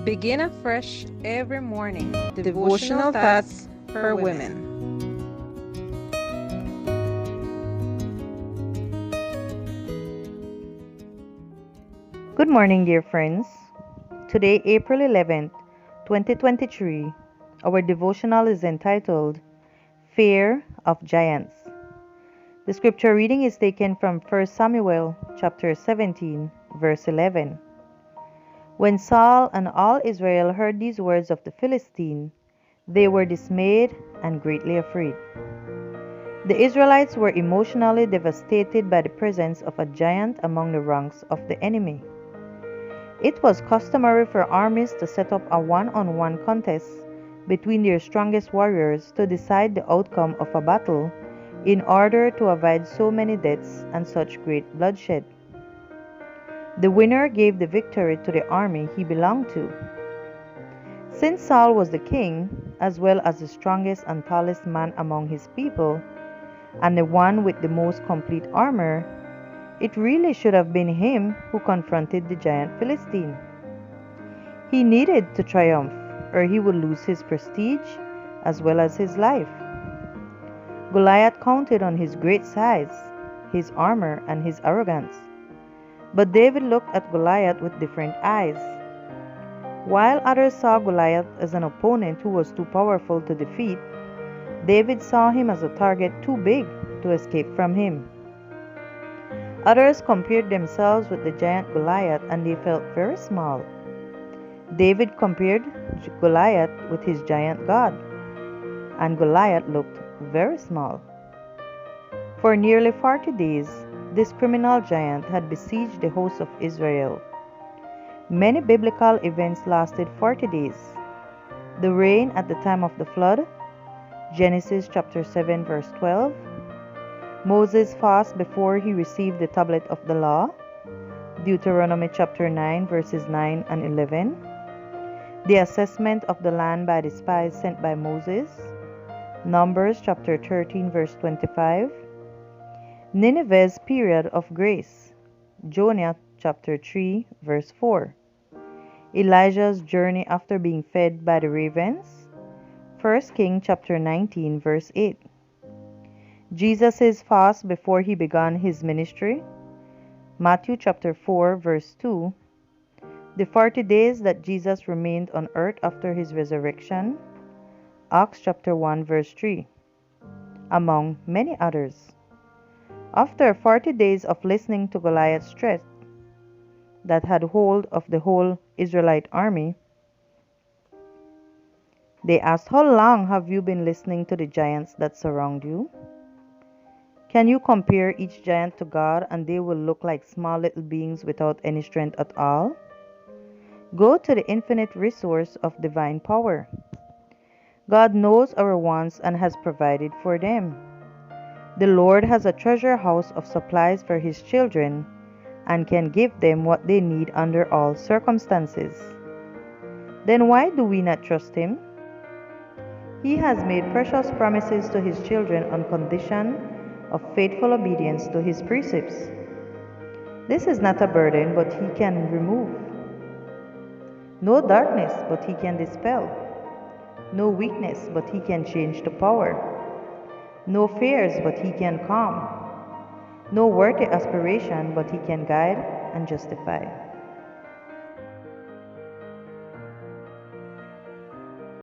Begin afresh every morning. Devotional thoughts for women. Good morning, dear friends. Today, April 11th, 2023, our devotional is entitled Fear of Giants. The scripture reading is taken from 1 Samuel chapter 17, verse 11. When Saul and all Israel heard these words of the Philistine, they were dismayed and greatly afraid. The Israelites were emotionally devastated by the presence of a giant among the ranks of the enemy. It was customary for armies to set up a one-on-one contest between their strongest warriors to decide the outcome of a battle in order to avoid so many deaths and such great bloodshed. The winner gave the victory to the army he belonged to. Since Saul was the king, as well as the strongest and tallest man among his people, and the one with the most complete armor, it really should have been him who confronted the giant Philistine. He needed to triumph, or he would lose his prestige as well as his life. Goliath counted on his great size, his armor, and his arrogance. But David looked at Goliath with different eyes. While others saw Goliath as an opponent who was too powerful to defeat, David saw him as a target too big to escape from him. Others compared themselves with the giant Goliath and they felt very small. David compared Goliath with his giant God, and Goliath looked very small. For nearly 40 days, this criminal giant had besieged the host of Israel. Many biblical events lasted 40 days. The rain at the time of the flood, Genesis chapter 7 verse 12, Moses' fast before he received the tablet of the law, Deuteronomy chapter 9 verses 9 and 11, the assessment of the land by the spies sent by Moses, Numbers chapter 13 verse 25, Nineveh's period of grace, Jonah chapter 3 verse 4, Elijah's journey after being fed by the ravens, 1 Kings chapter 19 verse 8, Jesus' fast before he began his ministry, Matthew chapter 4 verse 2, the 40 days that Jesus remained on earth after his resurrection, Acts chapter 1 verse 3, among many others. After 40 days of listening to Goliath's threat that had hold of the whole Israelite army, they asked, "How long have you been listening to the giants that surround you? Can you compare each giant to God and they will look like small little beings without any strength at all? Go to the infinite resource of divine power. God knows our wants and has provided for them. The Lord has a treasure house of supplies for his children and can give them what they need under all circumstances. Then why do we not trust him? He has made precious promises to his children on condition of faithful obedience to his precepts. This is not a burden, but he can remove. No darkness, but he can dispel. No weakness, but he can change to power. No fears, but he can calm. No worthy aspiration, but he can guide and justify.